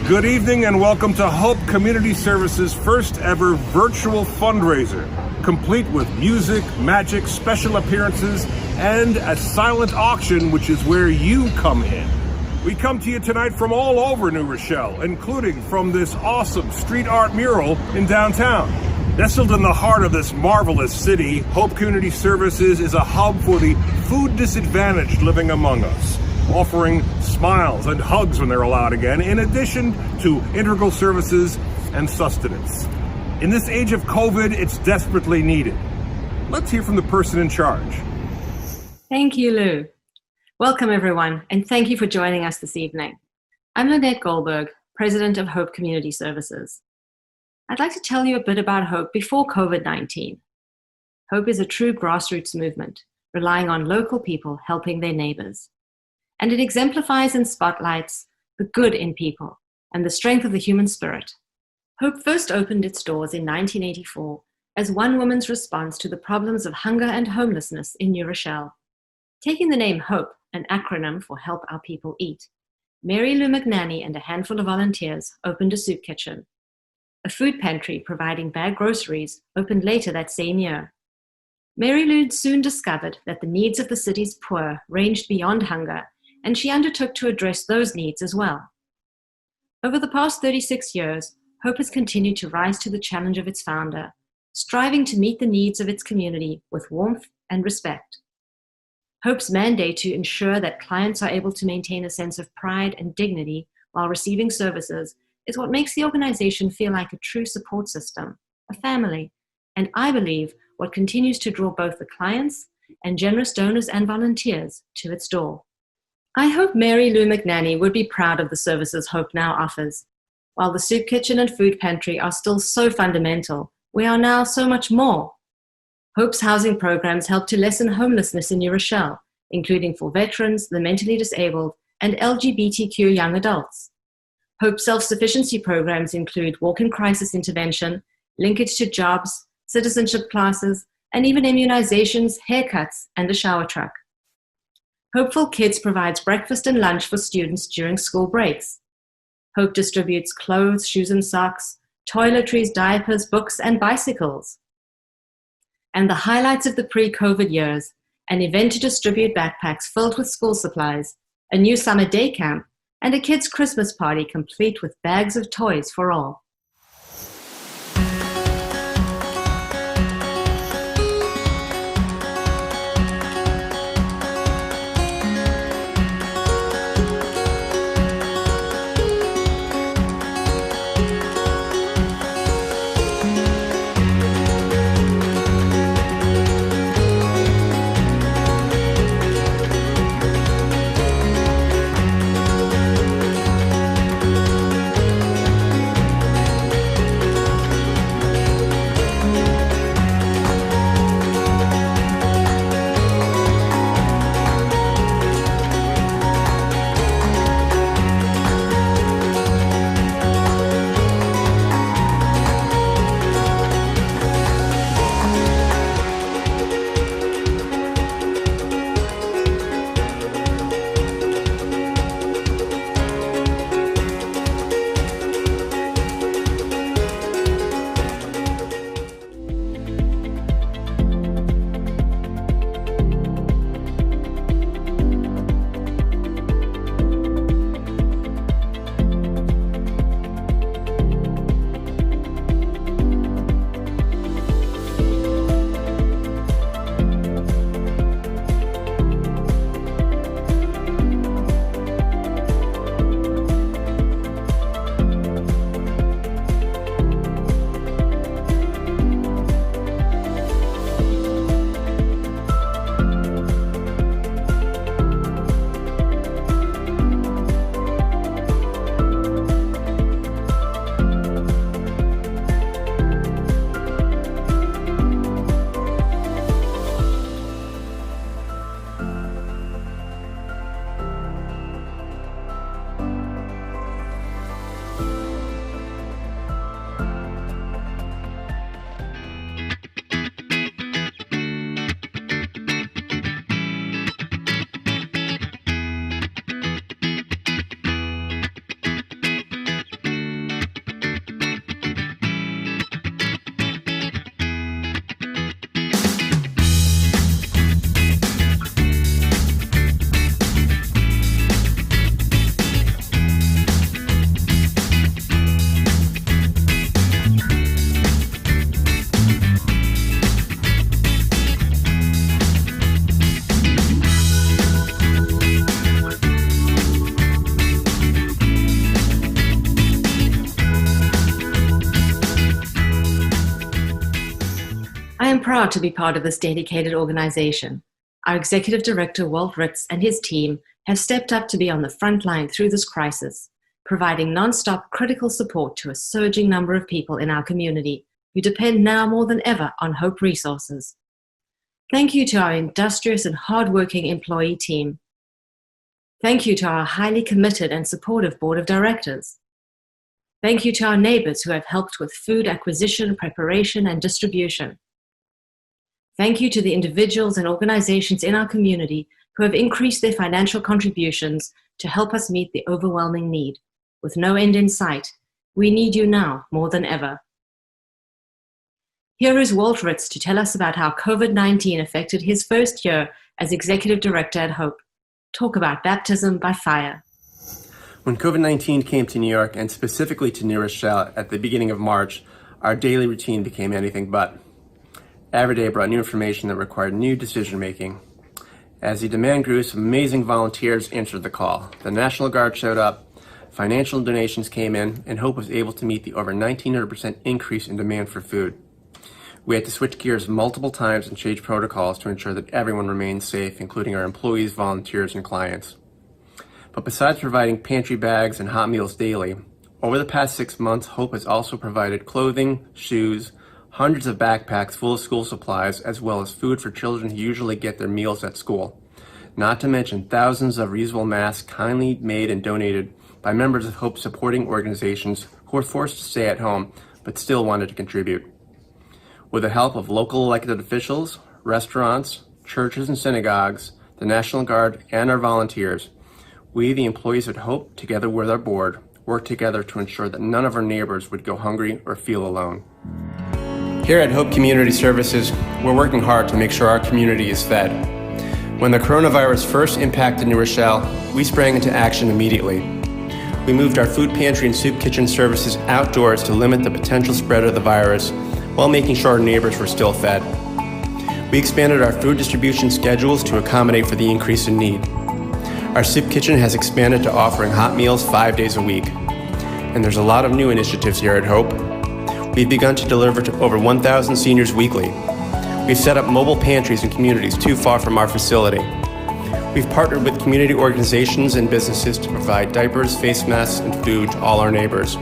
Good evening and welcome to Hope Community Services' first ever virtual fundraiser, complete with music, magic, special appearances, and a silent auction, which is where you come in. We come to you tonight from all over New Rochelle, including from this awesome street art mural in downtown. Nestled in the heart of this marvelous city, Hope Community Services is a hub for the food disadvantaged living among us, offering smiles and hugs when they're allowed again, in addition to integral services and sustenance. In this age of COVID, it's desperately needed. Let's hear from the person in charge. Thank you, Lou. Welcome, everyone, and thank you for joining us this evening. I'm Lynette Goldberg, President of Hope Community Services. I'd like to tell you a bit about Hope before COVID-19. Hope is a true grassroots movement, relying on local people helping their neighbors. And it exemplifies and spotlights the good in people and the strength of the human spirit. Hope first opened its doors in 1984 as one woman's response to the problems of hunger and homelessness in New Rochelle. Taking the name HOPE, an acronym for Help Our People Eat, Mary Lou McNanny and a handful of volunteers opened a soup kitchen. A food pantry providing bagged groceries opened later that same year. Mary Lou soon discovered that the needs of the city's poor ranged beyond hunger, and she undertook to address those needs as well. Over the past 36 years, Hope has continued to rise to the challenge of its founder, striving to meet the needs of its community with warmth and respect. Hope's mandate to ensure that clients are able to maintain a sense of pride and dignity while receiving services is what makes the organization feel like a true support system, a family, and I believe what continues to draw both the clients and generous donors and volunteers to its door. I hope Mary Lou McNanny would be proud of the services Hope now offers. While the soup kitchen and food pantry are still so fundamental, we are now so much more. Hope's housing programs help to lessen homelessness in New Rochelle, including for veterans, the mentally disabled, and LGBTQ young adults. Hope's self-sufficiency programs include walk-in crisis intervention, linkage to jobs, citizenship classes, and even immunizations, haircuts, and a shower truck. Hopeful Kids provides breakfast and lunch for students during school breaks. Hope distributes clothes, shoes and socks, toiletries, diapers, books, and bicycles. And the highlights of the pre-COVID years, an event to distribute backpacks filled with school supplies, a new summer day camp, and a kids' Christmas party complete with bags of toys for all. proud to be part of this dedicated organization. Our executive director, Walt Ritz, and his team have stepped up to be on the front line through this crisis, providing nonstop critical support to a surging number of people in our community who depend now more than ever on Hope resources. Thank you to our industrious and hardworking employee team. Thank you to our highly committed and supportive board of directors. Thank you to our neighbors who have helped with food acquisition, preparation, and distribution. Thank you to the individuals and organizations in our community who have increased their financial contributions to help us meet the overwhelming need. With no end in sight, we need you now more than ever. Here is Walt Ritz to tell us about how COVID-19 affected his first year as Executive Director at Hope. Talk about baptism by fire. When COVID-19 came to New York, and specifically to New Rochelle at the beginning of March, our daily routine became anything but. Every day brought new information that required new decision-making. As the demand grew, some amazing volunteers answered the call. The National Guard showed up, financial donations came in, and Hope was able to meet the over 1,900% increase in demand for food. We had to switch gears multiple times and change protocols to ensure that everyone remained safe, including our employees, volunteers, and clients. But besides providing pantry bags and hot meals daily, over the past 6 months, Hope has also provided clothing, shoes, hundreds of backpacks full of school supplies, as well as food for children who usually get their meals at school. Not to mention thousands of reusable masks kindly made and donated by members of Hope supporting organizations who were forced to stay at home but still wanted to contribute. With the help of local elected officials, restaurants, churches and synagogues, the National Guard, and our volunteers, we, the employees at Hope, together with our board, worked together to ensure that none of our neighbors would go hungry or feel alone. Here at Hope Community Services, we're working hard to make sure our community is fed. When the coronavirus first impacted New Rochelle, we sprang into action immediately. We moved our food pantry and soup kitchen services outdoors to limit the potential spread of the virus, while making sure our neighbors were still fed. We expanded our food distribution schedules to accommodate for the increase in need. Our soup kitchen has expanded to offering hot meals 5 days a week. And there's a lot of new initiatives here at Hope. We've begun to deliver to over 1,000 seniors weekly. We've set up mobile pantries in communities too far from our facility. We've partnered with community organizations and businesses to provide diapers, face masks, and food to all our neighbors.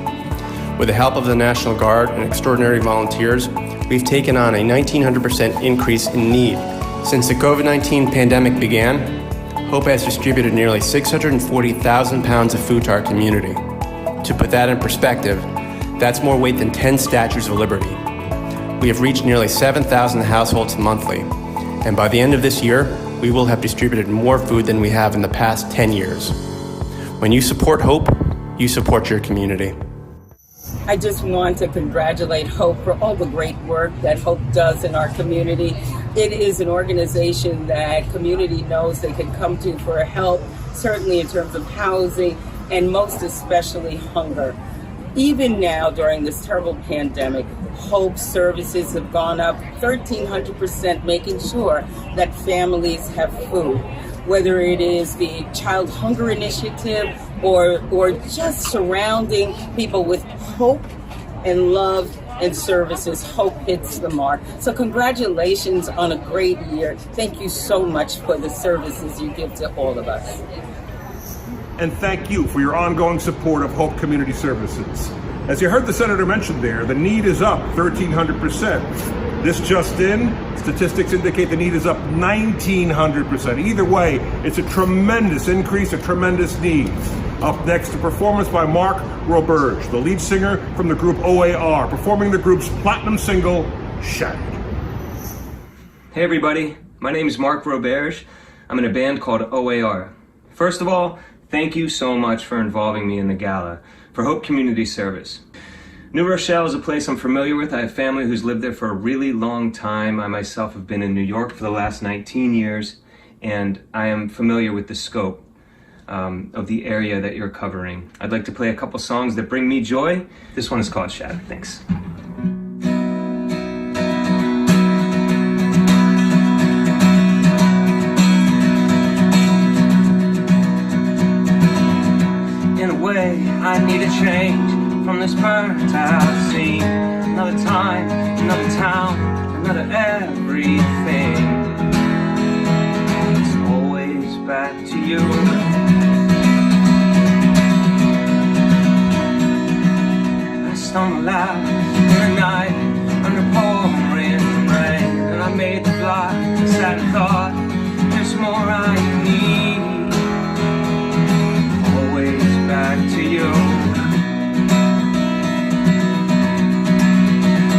With the help of the National Guard and extraordinary volunteers, we've taken on a 1,900% increase in need. Since the COVID-19 pandemic began, Hope has distributed nearly 640,000 pounds of food to our community. To put that in perspective, that's more weight than 10 Statues of Liberty. We have reached nearly 7,000 households monthly, and by the end of this year, we will have distributed more food than we have in the past 10 years. When you support Hope, you support your community. I just want to congratulate Hope for all the great work that Hope does in our community. It is an organization that community knows they can come to for help, certainly in terms of housing and most especially hunger. Even now during this terrible pandemic, Hope services have gone up 1,300%, making sure that families have food. Whether it is the Child Hunger Initiative or just surrounding people with hope and love and services, Hope hits the mark. So congratulations on a great year. Thank you so much for the services you give to all of us. And thank you for your ongoing support of Hope Community Services. As you heard the Senator mention there, the need is up 1,300%. This just in, statistics indicate the need is up 1,900%. Either way, it's a tremendous increase, a tremendous need. Up next, a performance by Mark Roberge, the lead singer from the group OAR, performing the group's platinum single, Shattered. Hey everybody, my name is Mark Roberge. I'm in a band called OAR. First of all, thank you so much for involving me in the gala for Hope Community Service. New Rochelle is a place I'm familiar with. I have family who's lived there for a really long time. I myself have been in New York for the last 19 years, and I am familiar with the scope of the area that you're covering. I'd like to play a couple songs that bring me joy. This one is called Shattered. Thanks. In a way, I need a change from this burnt out scene. Another time, another town, out of everything. It's always back to you. I stumbled out in the night under pouring rain, and I made the block. I sat and thought, there's more I need. Always back to you.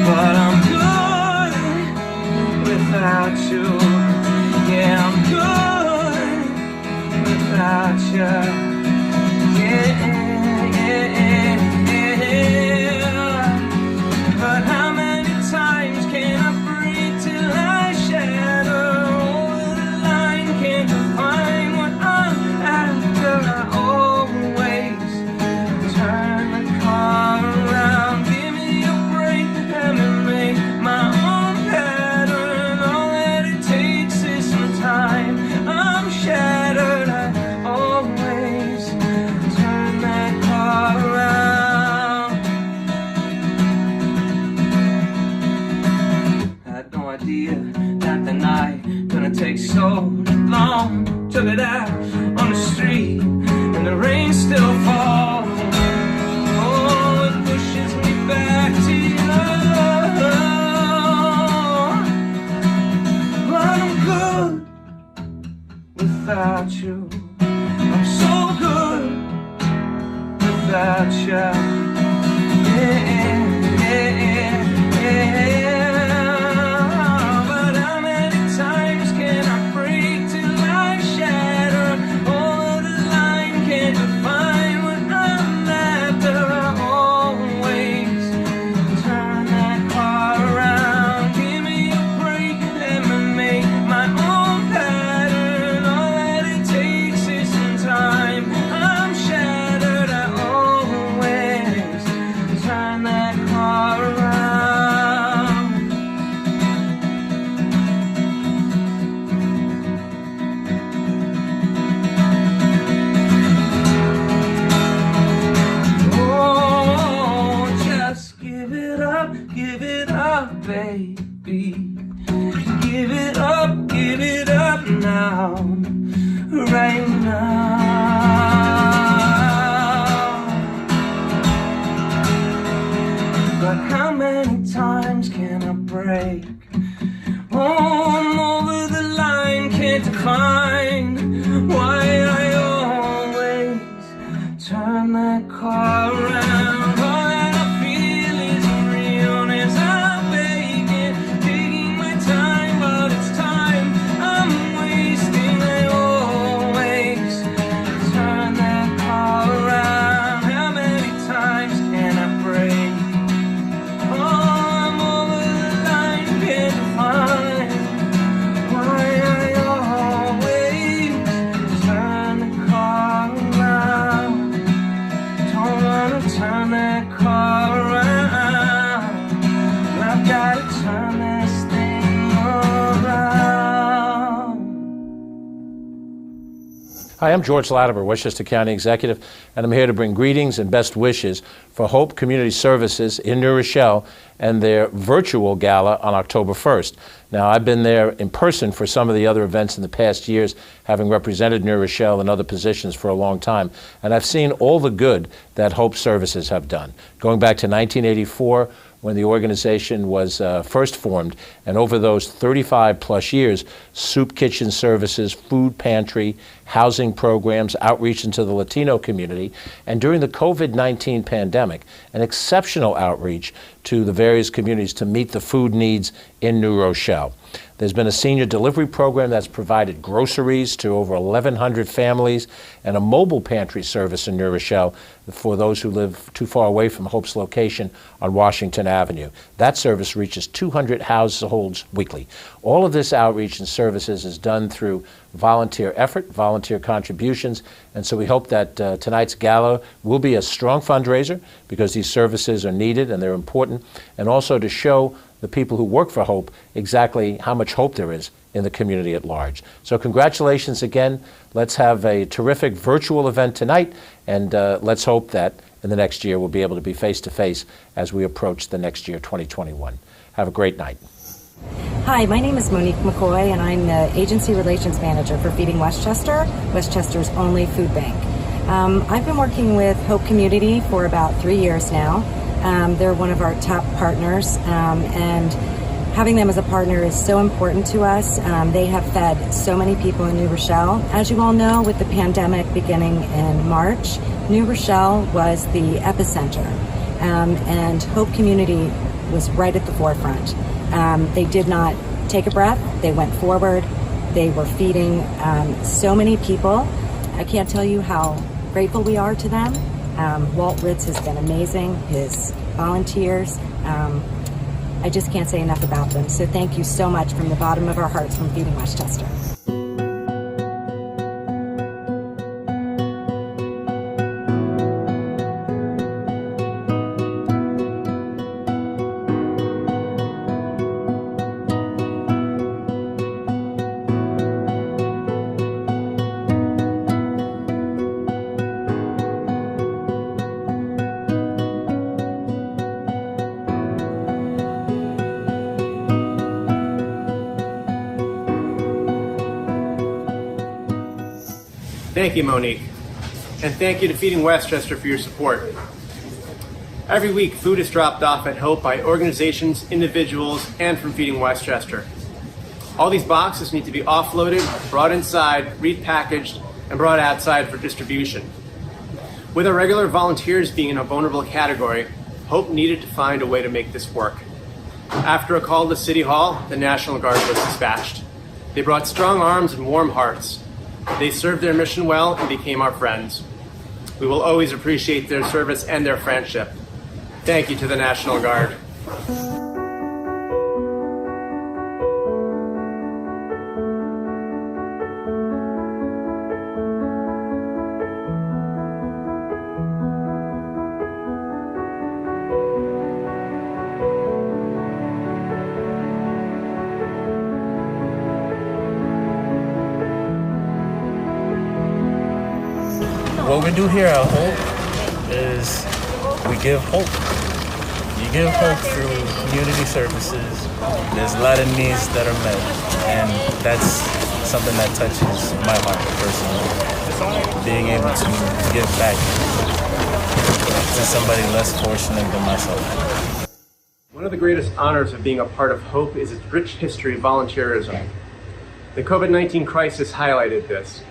But I'm good without you. Yeah, I'm good without you. Yeah. But how many times can I breathe till I shatter over the line? Can't define what I'm after. I always turn the car around. Give me a break, let me make my own pattern. All that it takes is some time. I'm shattered. I always turn that car around. Had no idea that the night gonna take so long. Took it out on the street and the rain still falls. Oh, it pushes me back to you. But I'm good without you. I'm so good without you. But how many times can I break till I shatter? Over the line, can't define what I'm after. I always turn that car around. Give me a break, let me make my own pattern. All that it takes is some time. I'm shattered. I always turn that car around. Oh, just give it up, baby. Give it up now, right now. But how many times can I break? Oh, I'm over the line, can't define why I always turn that car around. All that I feel is realness. I'm begging, taking my time, but it's time I'm wasting. I always turn that car around. How many times can I break? Oh, I'm over the line, can't define why I always turn the car around. Don't wanna turn that car around. I've gotta turn this thing around. Hi, I'm George Latimer, Westchester County Executive, and I'm here to bring greetings and best wishes for Hope Community Services in New Rochelle and their virtual gala on October 1st. Now, I've been there in person for some of the other events in the past years, having represented New Rochelle in other positions for a long time, and I've seen all the good that Hope Services have done. Going back to 1984, when the organization was first formed, and over those 35 plus years, soup kitchen services, food pantry, housing programs, outreach into the Latino community, and during the COVID-19 pandemic, an exceptional outreach to the various communities to meet the food needs in New Rochelle. There's been a senior delivery program that's provided groceries to over 1,100 families and a mobile pantry service in New Rochelle for those who live too far away from Hope's location on Washington Avenue. That service reaches 200 households weekly. All of this outreach and services is done through volunteer effort, volunteer contributions, and so we hope that tonight's gala will be a strong fundraiser because these services are needed and they're important, and also to show the people who work for Hope exactly how much hope there is in the community at large. So congratulations again. Let's have a terrific virtual event tonight, and let's hope that in the next year we'll be able to be face-to-face as we approach the next year, 2021. Have a great night. Hi, my name is Monique McCoy, and I'm the Agency Relations Manager for Feeding Westchester, Westchester's only food bank. I've been working with Hope Community for about 3 years now. They're one of our top partners, and having them as a partner is so important to us. They have fed so many people in New Rochelle. As you all know, with the pandemic beginning in March, New Rochelle was the epicenter, and Hope Community was right at the forefront. They did not take a breath. They went forward. They were feeding so many people. I can't tell you how grateful we are to them. Walt Ritz has been amazing. His volunteers, I just can't say enough about them. So thank you so much from the bottom of our hearts from Feeding Westchester. Thank you, Monique. And thank you to Feeding Westchester for your support. Every week, food is dropped off at Hope by organizations, individuals, and from Feeding Westchester. All these boxes need to be offloaded, brought inside, repackaged, and brought outside for distribution. With our regular volunteers being in a vulnerable category, Hope needed to find a way to make this work. After a call to City Hall, the National Guard was dispatched. They brought strong arms and warm hearts. They served their mission well and became our friends. We will always appreciate their service and their friendship. Thank you to the National Guard. What we do here at Hope is we give hope. You give hope through community services. There's a lot of needs that are met, and that's something that touches my heart personally. Being able to give back to somebody less fortunate than myself. One of the greatest honors of being a part of Hope is its rich history of volunteerism. The COVID-19 crisis highlighted this.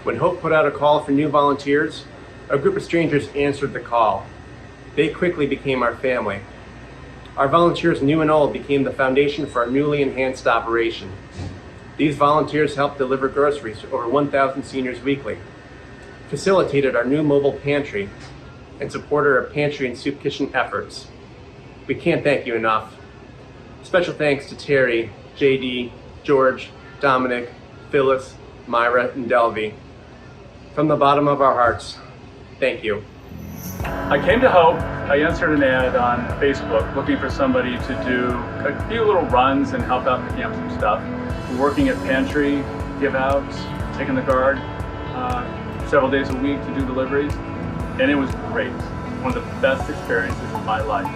When Hope put out a call for new volunteers, a group of strangers answered the call. They quickly became our family. Our volunteers, new and old, became the foundation for our newly enhanced operation. These volunteers helped deliver groceries to over 1,000 seniors weekly, facilitated our new mobile pantry, and supported our pantry and soup kitchen efforts. We can't thank you enough. Special thanks to Terry, JD, George, Dominic, Phyllis, Myra, and Delvey. From the bottom of our hearts, thank you. I came to Hope. I answered an ad on Facebook looking for somebody to do a few little runs and help out picking up some stuff. We're working at pantry, give outs, taking the guard several days a week to do deliveries, and it was great. One of the best experiences of my life.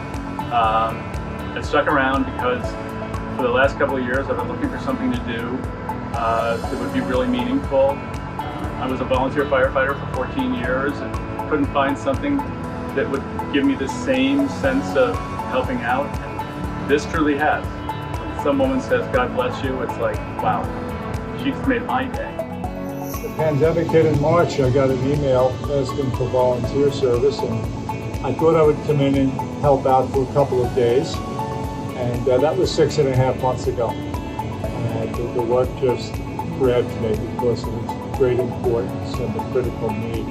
I stuck around because for the last couple of years I've been looking for something to do that would be really meaningful. I was a volunteer firefighter for 14 years and couldn't find something that would give me the same sense of helping out, and this truly has. When someone says, "God bless you," it's like, wow, she's made my day. The pandemic hit in March. I got an email asking for volunteer service, and I thought I would come in and help out for a couple of days, and that was 6.5 months ago. And the work just grabbed me because of its great importance and the critical need.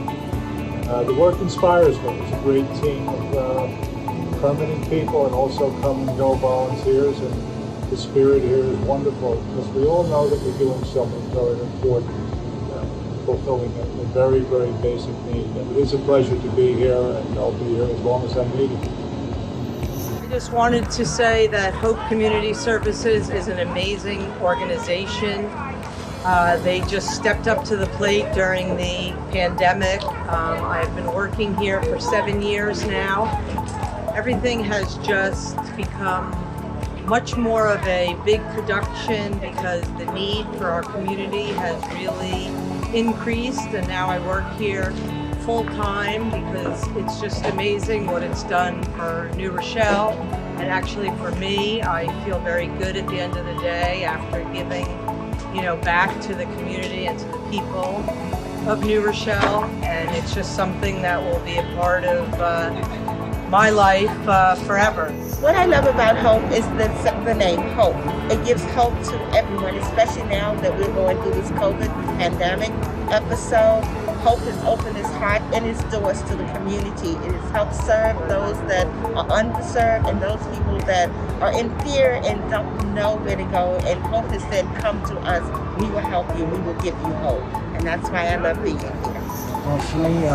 The work inspires me. It's a great team of permanent people and also come and go volunteers, and the spirit here is wonderful because we all know that we're doing something very important, fulfilling a very, very basic need. And it is a pleasure to be here, and I'll be here as long as I'm needed. I just wanted to say that Hope Community Services is an amazing organization. They just stepped up to the plate during the pandemic. I've been working here for 7 years now. Everything has just become much more of a big production because the need for our community has really increased, and now I work here full-time because it's just amazing what it's done for New Rochelle, and actually for me. I feel very good at the end of the day after giving, back to the community and to the people of New Rochelle, and it's just something that will be a part of my life forever. What I love about Hope is the name Hope. It gives hope to everyone, especially now that we're going through this COVID pandemic episode. Hope has opened its heart and its doors to the community. It has helped serve those that are underserved and those people that are in fear and don't know where to go. And Hope has said, come to us, we will help you, we will give you hope. And that's why I love being here. Well, for me,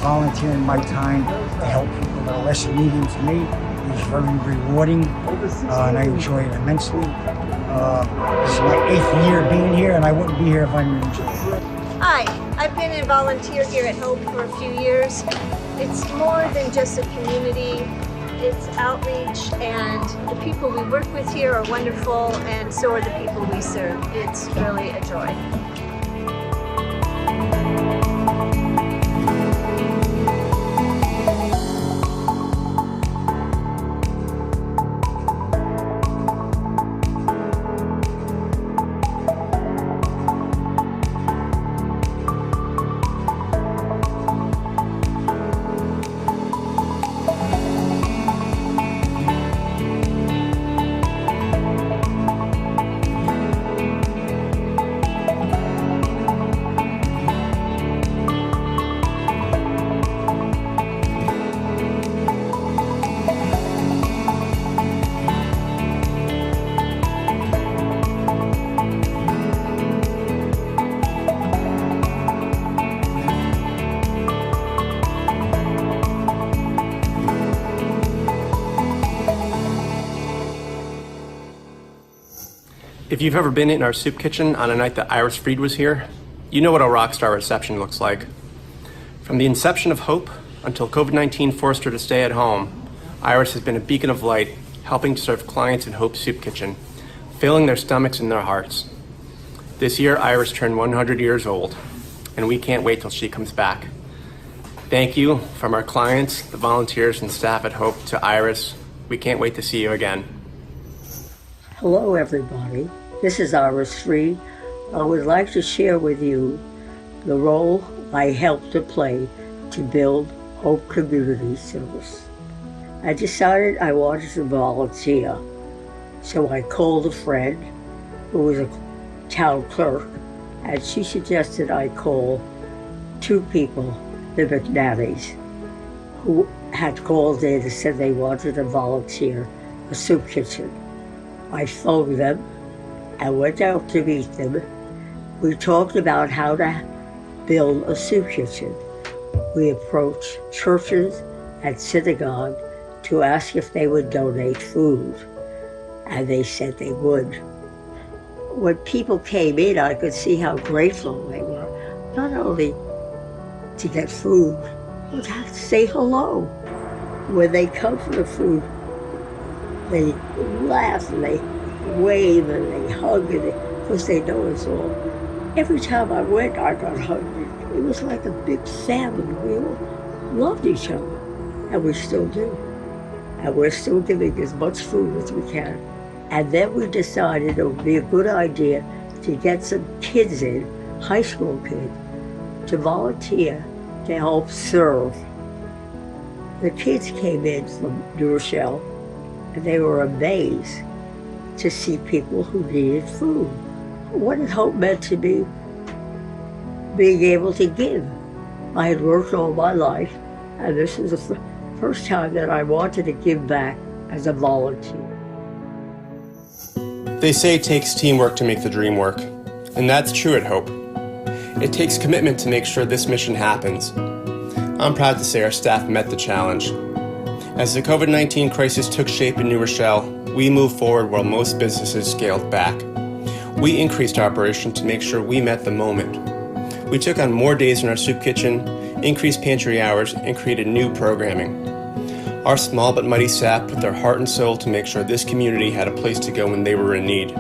volunteering my time to help people that are less needing to me is very rewarding, and I enjoy it immensely. This is my 8th year being here, and I wouldn't be here if I didn't enjoy it. Hi, I've been a volunteer here at Hope for a few years. It's more than just a community, it's outreach, and the people we work with here are wonderful, and so are the people we serve. It's really a joy. If you've ever been in our soup kitchen on a night that Iris Freed was here, you know what a rock star reception looks like. From the inception of Hope until COVID-19 forced her to stay at home, Iris has been a beacon of light, helping to serve clients in Hope's soup kitchen, filling their stomachs and their hearts. This year, Iris turned 100 years old, and we can't wait till she comes back. Thank you from our clients, the volunteers, and staff at Hope to Iris. We can't wait to see you again. Hello, everybody. This is Iris Freed. I would like to share with you the role I helped to play to build Hope Community Service. I decided I wanted to volunteer, so I called a friend who was a town clerk, and she suggested I call 2 people, the McNabbies, who had called in and said they wanted to volunteer a soup kitchen. I phoned them and went out to meet them. We talked about how to build a soup kitchen. We approached churches and synagogue to ask if they would donate food, and they said they would. When people came in, I could see how grateful they were, not only to get food, but to have to say hello. When they come for the food, they laugh and they wave and they hug, because they know us all. Every time I went, I got hungry. It was like a big family. We all loved each other, and we still do. And we're still giving as much food as we can. And then we decided it would be a good idea to get some kids in, high school kids, to volunteer to help serve. The kids came in from New Rochelle, and they were amazed to see people who needed food. What had Hope meant to me? Being able to give. I had worked all my life, and this is the first time that I wanted to give back as a volunteer. They say it takes teamwork to make the dream work, and that's true at Hope. It takes commitment to make sure this mission happens. I'm proud to say our staff met the challenge. As the COVID-19 crisis took shape in New Rochelle, we moved forward while most businesses scaled back. We increased operation to make sure we met the moment. We took on more days in our soup kitchen, increased pantry hours, and created new programming. Our small but mighty staff put their heart and soul to make sure this community had a place to go when they were in need.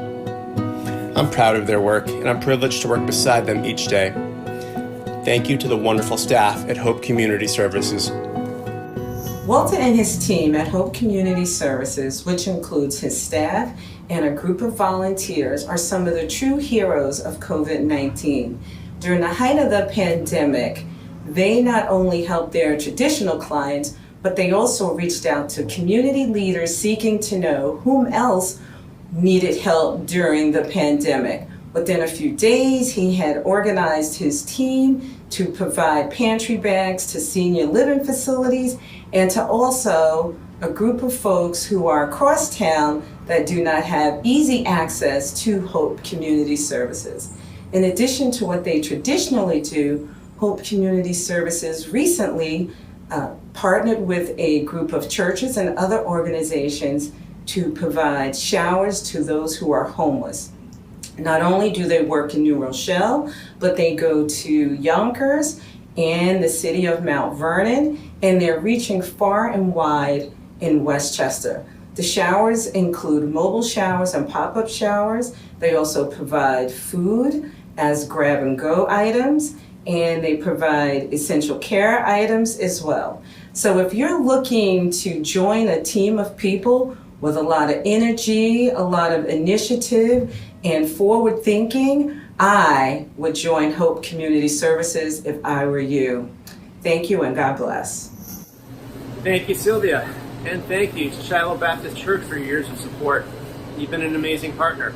I'm proud of their work, and I'm privileged to work beside them each day. Thank you to the wonderful staff at Hope Community Services. Walter and his team at Hope Community Services, which includes his staff and a group of volunteers, are some of the true heroes of COVID-19. During the height of the pandemic, they not only helped their traditional clients, but they also reached out to community leaders seeking to know whom else needed help during the pandemic. Within a few days, he had organized his team to provide pantry bags to senior living facilities and to also a group of folks who are across town that do not have easy access to Hope Community Services. In addition to what they traditionally do, Hope Community Services recently partnered with a group of churches and other organizations to provide showers to those who are homeless. Not only do they work in New Rochelle, but they go to Yonkers and the city of Mount Vernon, and they're reaching far and wide in Westchester. The showers include mobile showers and pop-up showers. They also provide food as grab-and-go items, and they provide essential care items as well. So if you're looking to join a team of people with a lot of energy, a lot of initiative, and forward thinking, I would join Hope Community Services if I were you. Thank you and God bless. Thank you, Sylvia. And thank you to Shiloh Baptist Church for your years of support. You've been an amazing partner.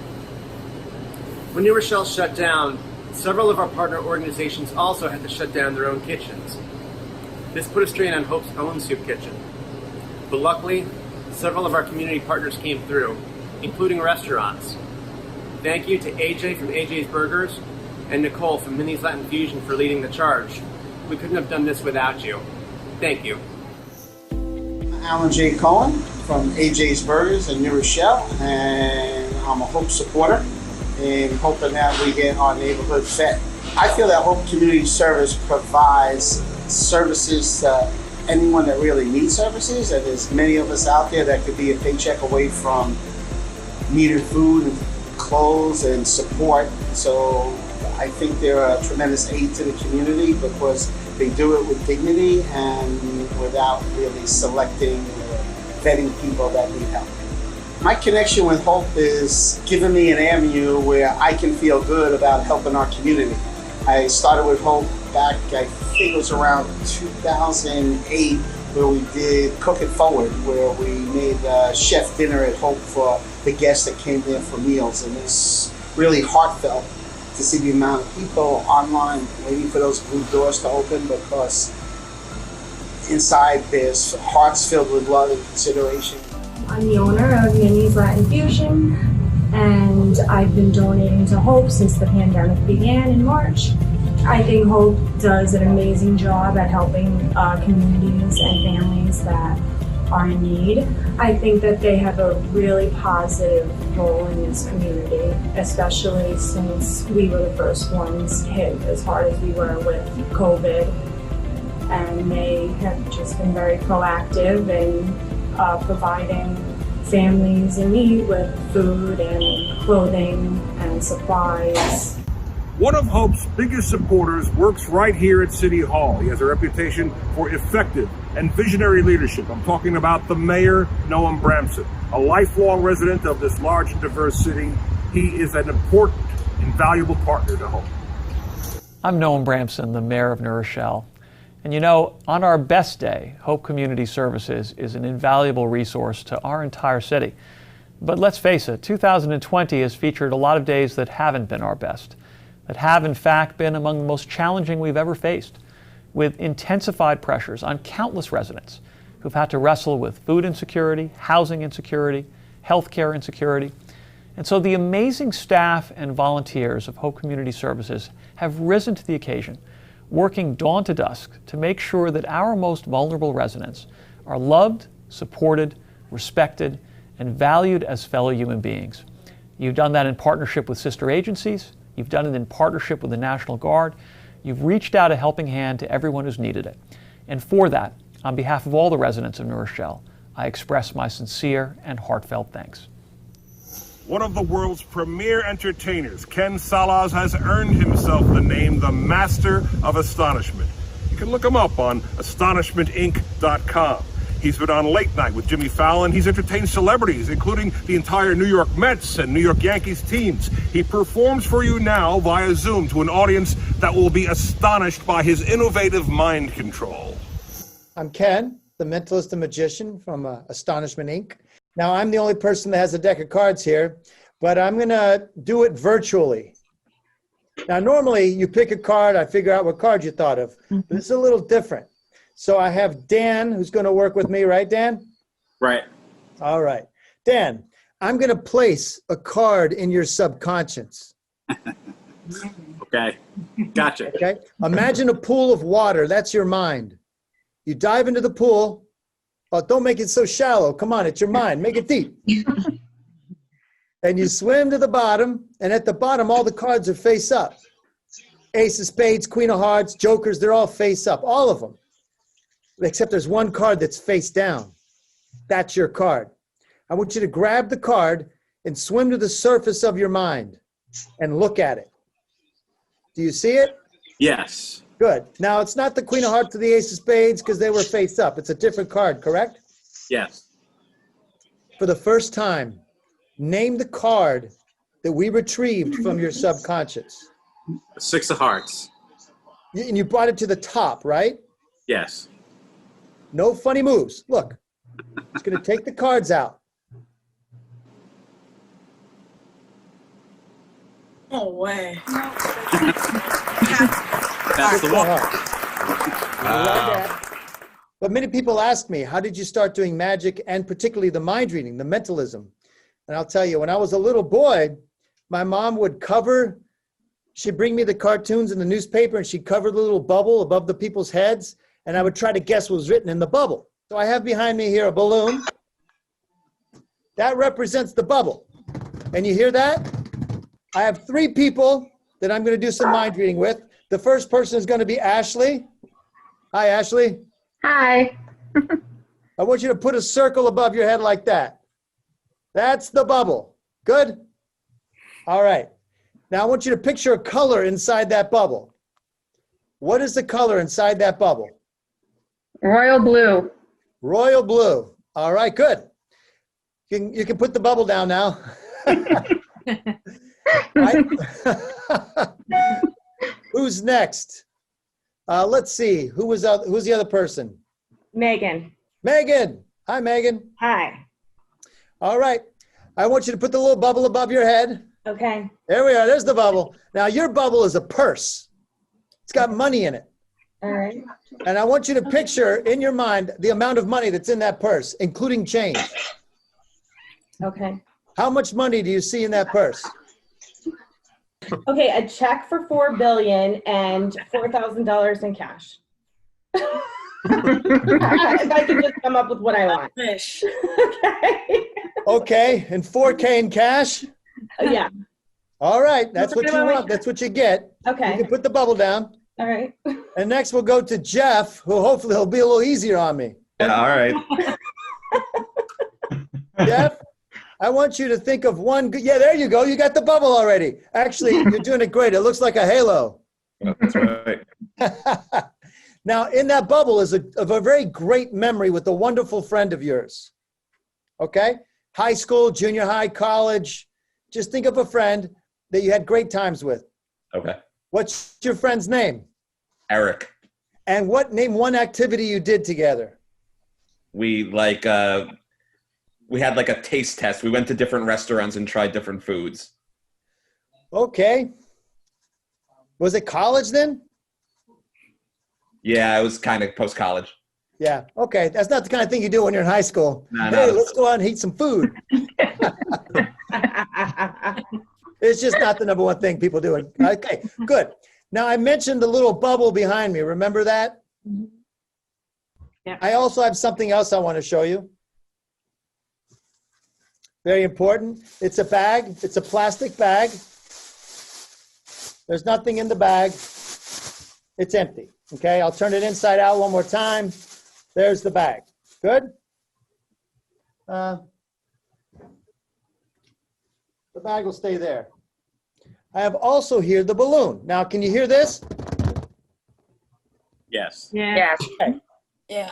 When New Rochelle shut down, several of our partner organizations also had to shut down their own kitchens. This put a strain on Hope's own soup kitchen. But luckily, several of our community partners came through, including restaurants. Thank you to AJ from AJ's Burgers and Nicole from Minnie's Latin Fusion for leading the charge. We couldn't have done this without you. Thank you. Alan J. Cohen from AJ's Burgers in New Rochelle, and I'm a Hope supporter and hoping that we get our neighborhood fed. I feel that Hope Community Service provides services to anyone that really needs services, and there's many of us out there that could be a paycheck away from needed food and clothes and support. So I think they're a tremendous aid to the community because they do it with dignity and without really selecting or vetting people that need help. My connection with Hope is giving me an avenue where I can feel good about helping our community. I started with Hope back, I think it was around 2008, where we did Cook It Forward, where we made a chef dinner at Hope for the guests that came there for meals. And it's really heartfelt to see the amount of people online waiting for those blue doors to open, because inside there's hearts filled with love and consideration. I'm the owner of Minnie's Latin Fusion, and I've been donating to Hope since the pandemic began in March. I think Hope does an amazing job at helping communities and families that are in need. I think that they have a really positive role in this community, especially since we were the first ones hit as hard as we were with COVID. And they have just been very proactive in providing families in need with food and clothing and supplies. One of Hope's biggest supporters works right here at City Hall. He has a reputation for effective and visionary leadership. I'm talking about the mayor, Noam Bramson. A lifelong resident of this large and diverse city, he is an important and valuable partner to Hope. I'm Noam Bramson, the mayor of New Rochelle. And you know, on our best day, Hope Community Services is an invaluable resource to our entire city. But let's face it, 2020 has featured a lot of days that haven't been our best, that have in fact been among the most challenging we've ever faced, with intensified pressures on countless residents who've had to wrestle with food insecurity, housing insecurity, healthcare insecurity. And so the amazing staff and volunteers of Hope Community Services have risen to the occasion, working dawn to dusk to make sure that our most vulnerable residents are loved, supported, respected, and valued as fellow human beings. You've done that in partnership with sister agencies. You've done it in partnership with the National Guard. You've reached out a helping hand to everyone who's needed it. And for that, on behalf of all the residents of New Rochelle, I express my sincere and heartfelt thanks. One of the world's premier entertainers, Ken Salas, has earned himself the name the Master of Astonishment. You can look him up on astonishmentinc.com. He's been on Late Night with Jimmy Fallon. He's entertained celebrities, including the entire New York Mets and New York Yankees teams. He performs for you now via Zoom to an audience that will be astonished by his innovative mind control. I'm Ken, the mentalist and magician from Astonishment Inc. Now, I'm the only person that has a deck of cards here, but I'm going to do it virtually. Now, normally you pick a card, I figure out what card you thought of. But this is a little different. So I have Dan, who's going to work with me, right, Dan? Right. All right. Dan, I'm going to place a card in your subconscious. Okay. Gotcha. Okay. Imagine a pool of water. That's your mind. You dive into the pool. Oh, don't make it so shallow. Come on, it's your mind. Make it deep. And you swim to the bottom, and at the bottom, all the cards are face up. Ace of spades, queen of hearts, jokers, they're all face up, all of them. Except there's one card that's face down. That's your card. I want you to grab the card and swim to the surface of your mind and look at it. Do you see it? Yes. Good. Now, it's not the queen of hearts or the ace of spades because they were face up. It's a different card, correct? Yes. For the first time, name the card that we retrieved from your subconscious. Six of hearts. And you brought it to the top, right? Yes. No funny moves. Look, it's going to take the cards out. Oh, way. That's the one. But many people ask me, how did you start doing magic and particularly the mind reading, the mentalism? And I'll tell you, when I was a little boy, my mom would she'd bring me the cartoons in the newspaper and she'd cover the little bubble above the people's heads. And I would try to guess what was written in the bubble. So I have behind me here a balloon. That represents the bubble. And you hear that? I have 3 people that I'm going to do some mind reading with. The first person is going to be Ashley. Hi, Ashley. Hi. I want you to put a circle above your head like that. That's the bubble. Good? All right. Now I want you to picture a color inside that bubble. What is the color inside that bubble? Royal blue. Royal blue. All right, good. You can put the bubble down now. Who's next? Let's see. Who's the other person? Megan. Megan. Hi, Megan. Hi. All right. I want you to put the little bubble above your head. Okay. There we are. There's the bubble. Now, your bubble is a purse. It's got money in it. All right. And I want you to picture in your mind the amount of money that's in that purse, including change. Okay. How much money do you see in that purse? Okay, a check for $4 billion and $4,000 in cash. If I can just come up with what I want. Okay. Okay, and 4K in cash? Yeah. All right, that's what you want. That's what you get. Okay. You can put the bubble down. All right. And next we'll go to Jeff, who hopefully will be a little easier on me. Yeah, all right. Jeff, I want you to think of one. Yeah, there you go. You got the bubble already. Actually, you're doing it great. It looks like a halo. That's right. Now, in that bubble is a very great memory with a wonderful friend of yours. Okay? High school, junior high, college. Just think of a friend that you had great times with. Okay. What's your friend's name? Eric. And name one activity you did together. We we had like a taste test. We went to different restaurants and tried different foods. Okay. Was it college then? Yeah, it was kind of post-college. Yeah. Okay. That's not the kind of thing you do when you're in high school. No, hey, let's go out and eat some food. It's just not the number one thing people do. Okay, good. Now, I mentioned the little bubble behind me. Remember that? Yeah. I also have something else I want to show you. Very important. It's a bag. It's a plastic bag. There's nothing in the bag. It's empty. Okay, I'll turn it inside out one more time. There's the bag. Good? The bag will stay there. I have also here the balloon. Now, can you hear this? Yes. Yeah. Okay. Yeah.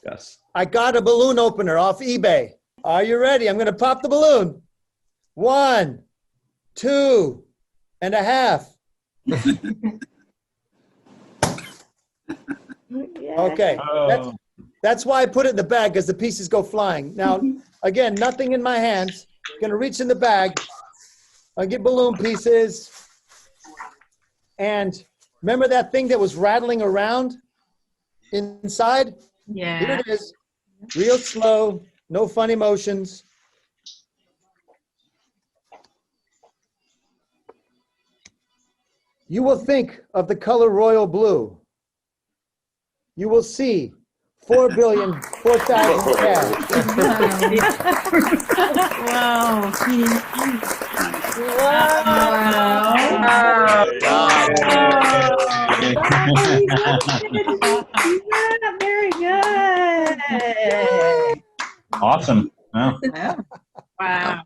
Yes. I got a balloon opener off eBay. Are you ready? I'm going to pop the balloon. 1, 2 and a half. Okay. That's why I put it in the bag, because the pieces go flying. Now, again, nothing in my hands. Going to reach in the bag. I'll get balloon pieces. And remember that thing that was rattling around inside? Yeah. Here it is. Real slow, no funny motions. You will think of the color royal blue. You will see 4,004,000 cash. Wow. Very good. Awesome. Wow. Wow.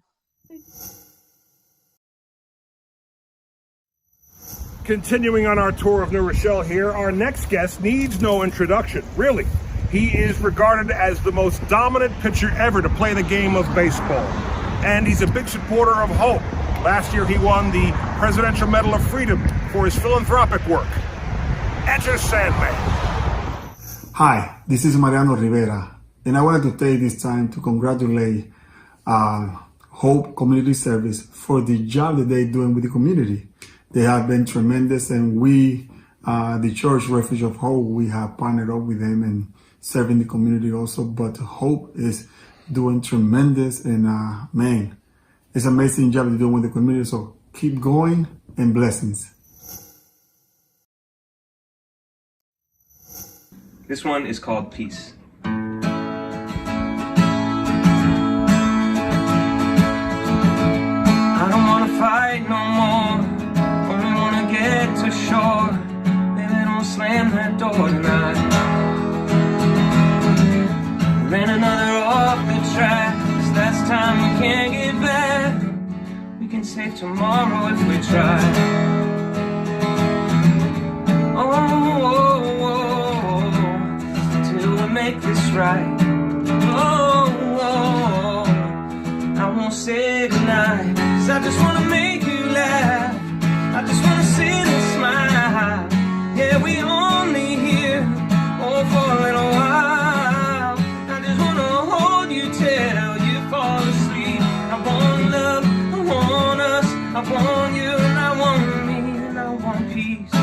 Continuing on our tour of New Rochelle here, our next guest needs no introduction, really. He is regarded as the most dominant pitcher ever to play the game of baseball. And he's a big supporter of hope. Last year he won the Presidential Medal of Freedom for his philanthropic work. Enter Sandman. Hi, this is Mariano Rivera, and I wanted to take this time to congratulate Hope Community Service for the job that they're doing with the community. They have been tremendous, and we, the Church Refuge of Hope, we have partnered up with them and serving the community also. But Hope is doing tremendous, and man, it's an amazing job they're doing with the community. So keep going, and blessings. This one is called Peace. I don't wanna fight no more. Only wanna get to shore. Baby, don't slam that door tonight. Ran another off the tracks. That's time we can't get back. We can save tomorrow if we try. Till we make this right. I won't say goodnight, 'cause I just wanna make you laugh. I just wanna sit and smile. Yeah, we only here, for a little while. I just wanna hold you till you fall asleep. I want love, I want us, I want you, and I want me, and I want peace.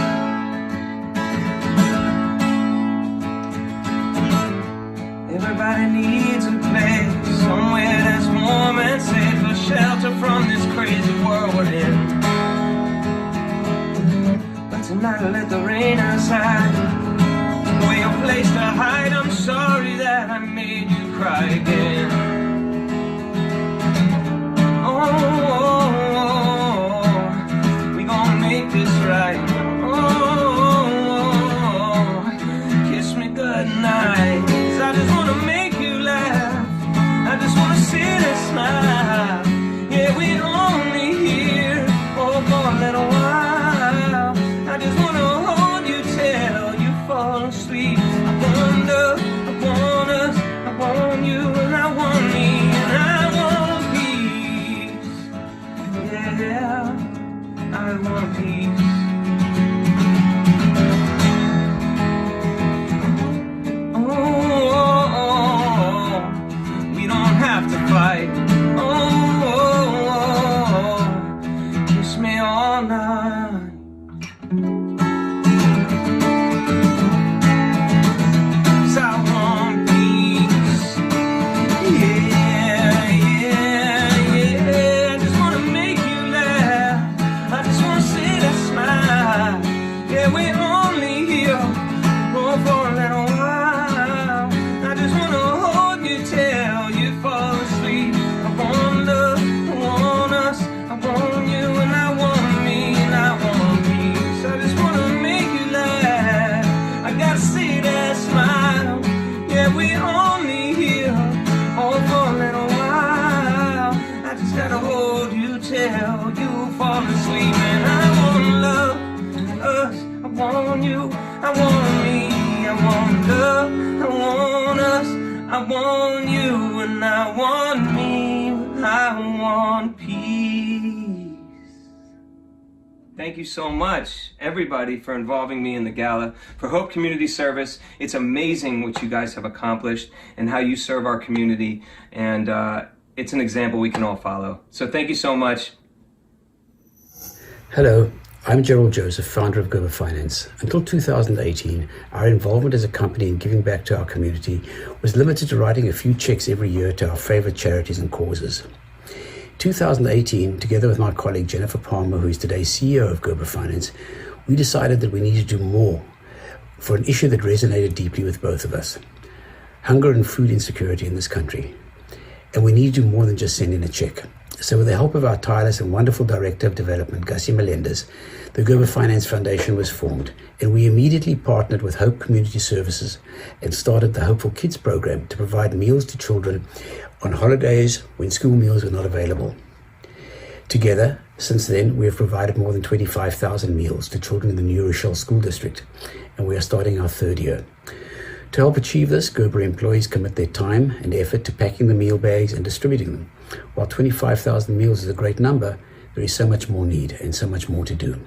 Everybody needs a place, somewhere that's warm and safe, a shelter from this crazy world we're in. But tonight I let the rain outside. We're a place to hide. I'm sorry that I made you cry again. We gonna make this right. Kiss me goodnight. 'Cause I just wanna make you laugh. I just wanna sit and smile. Yeah, we only here, for a little while. I just wanna hold you till you fall asleep. I want love, I want us, I want you, and I want me, and I want peace. Yeah, I want peace. We don't have to fight. want you, I want me, I want love, I want us, I want you, and I want me, I want peace. Thank you so much, everybody, for involving me in the gala. For Hope Community Service, it's amazing what you guys have accomplished and how you serve our community, and it's an example we can all follow. So thank you so much. Hello, I'm Gerald Joseph, founder of Gerber Finance. Until 2018, our involvement as a company in giving back to our community was limited to writing a few checks every year to our favorite charities and causes. 2018, together with my colleague Jennifer Palmer, who is today CEO of Gerber Finance, we decided that we needed to do more for an issue that resonated deeply with both of us: hunger and food insecurity in this country. And we need to do more than just send in a check. So with the help of our tireless and wonderful Director of Development, Gussie Melendez, the Gerber Finance Foundation was formed, and we immediately partnered with Hope Community Services and started the Hopeful Kids program to provide meals to children on holidays when school meals were not available. Together, since then, we have provided more than 25,000 meals to children in the New Rochelle School District, and we are starting our third year. To help achieve this, Gerber employees commit their time and effort to packing the meal bags and distributing them. While 25,000 meals is a great number, there is so much more need and so much more to do.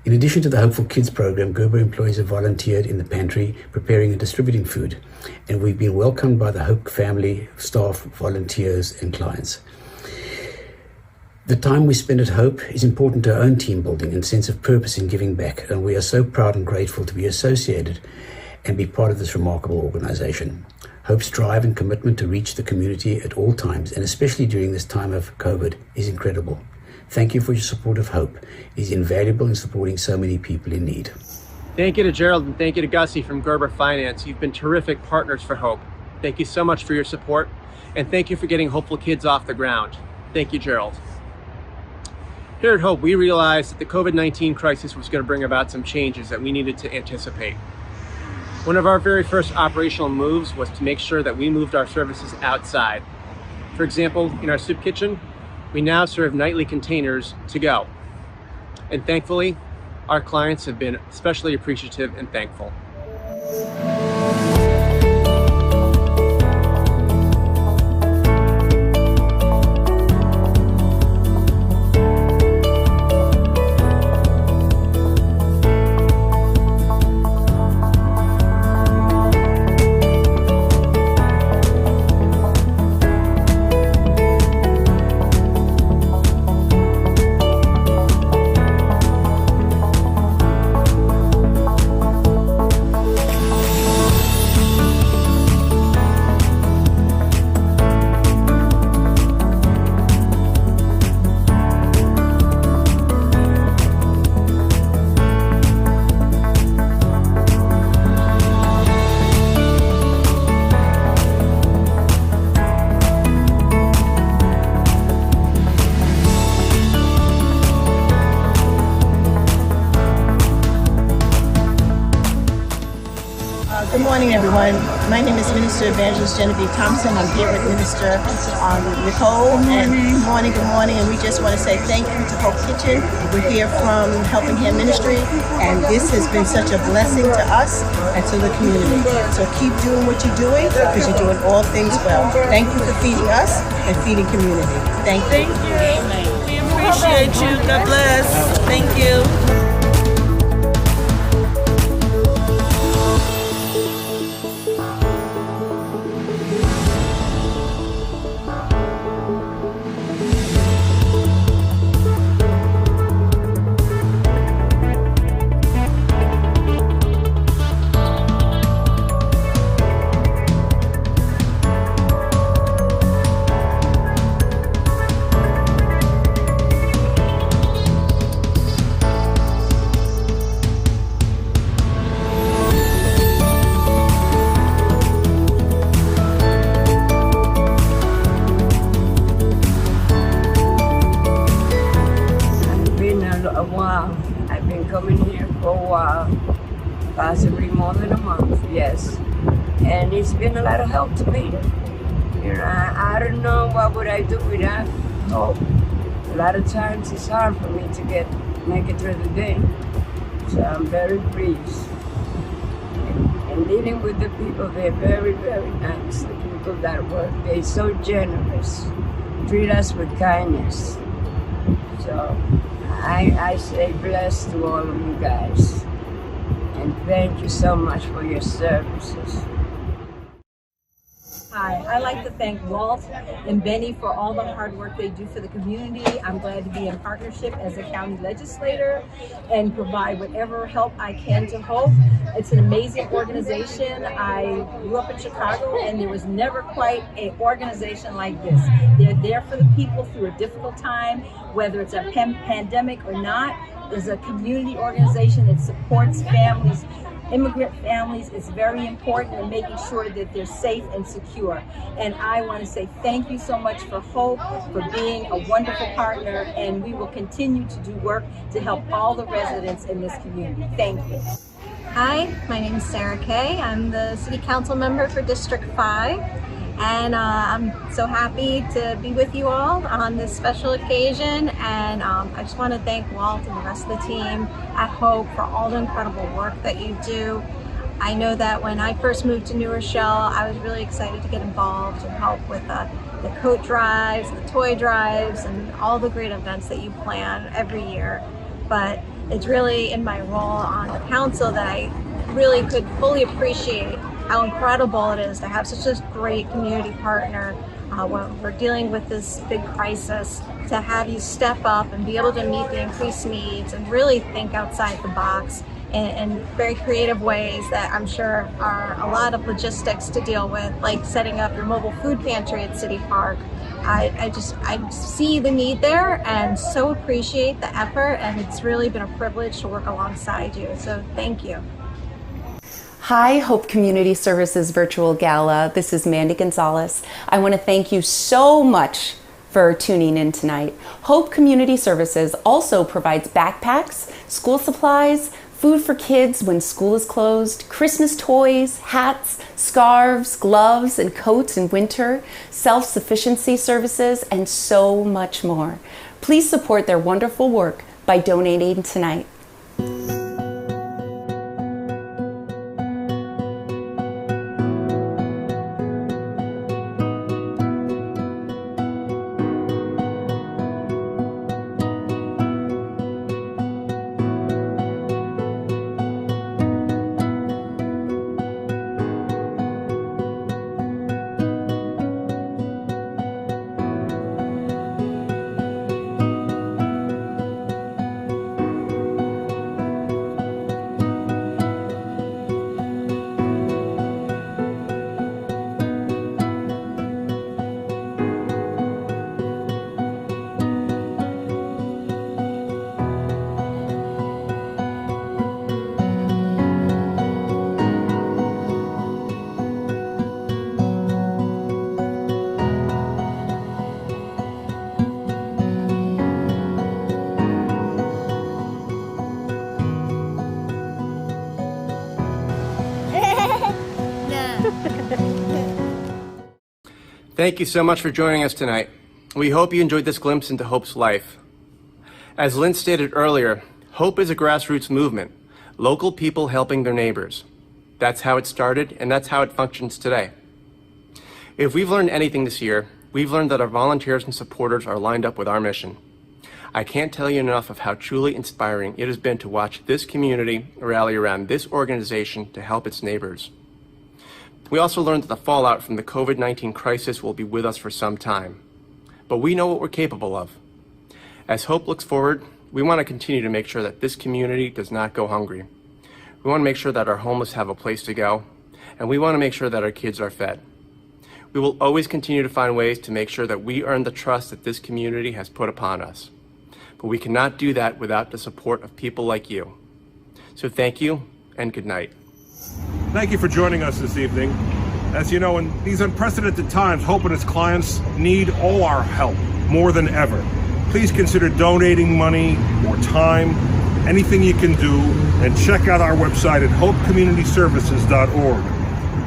In addition to the Hopeful Kids program, Gerber employees have volunteered in the pantry, preparing and distributing food, and we've been welcomed by the Hope family, staff, volunteers, and clients. The time we spend at Hope is important to our own team building and sense of purpose in giving back, and we are so proud and grateful to be associated and be part of this remarkable organization. Hope's drive and commitment to reach the community at all times, and especially during this time of COVID, is incredible. Thank you for your support of Hope. It is invaluable in supporting so many people in need. Thank you to Gerald and thank you to Gussie from Gerber Finance. You've been terrific partners for Hope. Thank you so much for your support, and thank you for getting Hopeful Kids off the ground. Thank you, Gerald. Here at Hope, we realized that the COVID-19 crisis was going to bring about some changes that we needed to anticipate. One of our very first operational moves was to make sure that we moved our services outside. For example, in our soup kitchen, we now serve nightly containers to go. And thankfully, our clients have been especially appreciative and thankful. Good morning, everyone. My name is Minister Evangelist Genevieve Thompson. I'm here with Minister Nicole. And good morning. And we just want to say thank you to Hope Kitchen. We're here from Helping Hand Ministry, and this has been such a blessing to us and to the community. So keep doing what you're doing, because you're doing all things well. Thank you for feeding us and feeding community. Thank you. Amen. We appreciate you. God bless. Thank you. I've been coming here for a while, possibly more than a month, yes. And it's been a lot of help to me. You know, I don't know what would I do without hope. A lot of times it's hard for me to make it through the day. So I'm very pleased. And dealing with the people, they're very, very nice. The people that work, they're so generous. Treat us with kindness. So I say bless to all of you guys. And thank you so much for your services. Hi, I'd like to thank Walt and Benny for all the hard work they do for the community. I'm glad to be in partnership as a county legislator and provide whatever help I can to Hope. It's an amazing organization. I grew up in Chicago and there was never quite an organization like this. They're there for the people through a difficult time, whether it's a pandemic or not. There's a community organization that supports families, immigrant families. Is very important in making sure that they're safe and secure. And I want to say thank you so much for Hope, for being a wonderful partner, and we will continue to do work to help all the residents in this community. Thank you. Hi, my name is Sarah Kay. I'm the City Council member for District 5. And I'm so happy to be with you all on this special occasion. And I just want to thank Walt and the rest of the team at Hope for all the incredible work that you do. I know that when I first moved to New Rochelle, I was really excited to get involved and help with the coat drives, the toy drives, and all the great events that you plan every year. But it's really in my role on the council that I really could fully appreciate how incredible it is to have such a great community partner when we're dealing with this big crisis, to have you step up and be able to meet the increased needs and really think outside the box in very creative ways that I'm sure are a lot of logistics to deal with, like setting up your mobile food pantry at City Park. I see the need there and so appreciate the effort, and it's really been a privilege to work alongside you. So thank you. Hi, Hope Community Services Virtual Gala. This is Mandy Gonzalez. I want to thank you so much for tuning in tonight. Hope Community Services also provides backpacks, school supplies, food for kids when school is closed, Christmas toys, hats, scarves, gloves, and coats in winter, self-sufficiency services, and so much more. Please support their wonderful work by donating tonight. Thank you so much for joining us tonight. We hope you enjoyed this glimpse into Hope's life. As Lynn stated earlier, Hope is a grassroots movement, local people helping their neighbors. That's how it started, and that's how it functions today. If we've learned anything this year, we've learned that our volunteers and supporters are lined up with our mission. I can't tell you enough of how truly inspiring it has been to watch this community rally around this organization to help its neighbors. We also learned that the fallout from the COVID-19 crisis will be with us for some time. But we know what we're capable of. As Hope looks forward, we want to continue to make sure that this community does not go hungry. We want to make sure that our homeless have a place to go, and we want to make sure that our kids are fed. We will always continue to find ways to make sure that we earn the trust that this community has put upon us. But we cannot do that without the support of people like you. So thank you, and good night. Thank you for joining us this evening. As you know, in these unprecedented times, Hope and its clients need all our help more than ever. Please consider donating money or time, anything you can do, and check out our website at hopecommunityservices.org.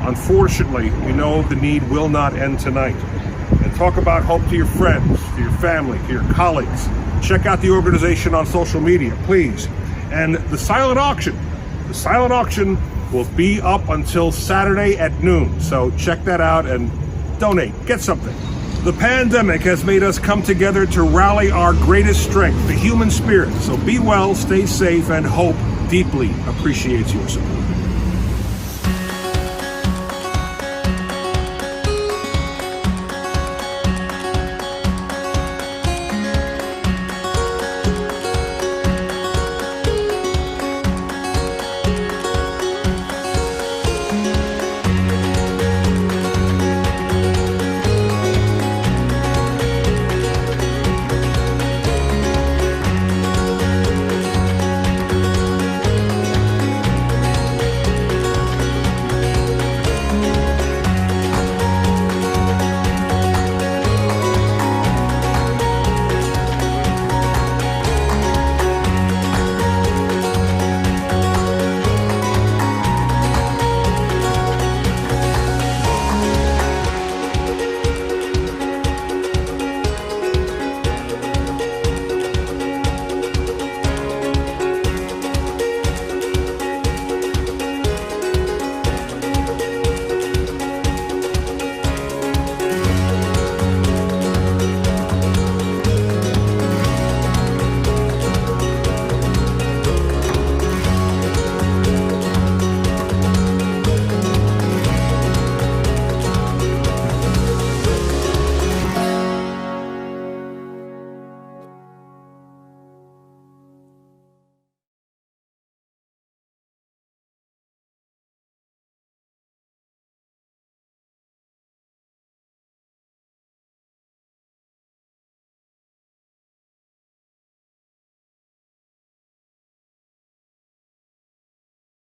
Unfortunately, we know the need will not end tonight. And talk about Hope to your friends, to your family, to your colleagues. Check out the organization on social media, please. And the silent auction will be up until Saturday at noon. So check that out and donate, get something. The pandemic has made us come together to rally our greatest strength, the human spirit. So be well, stay safe, and Hope deeply appreciates your support.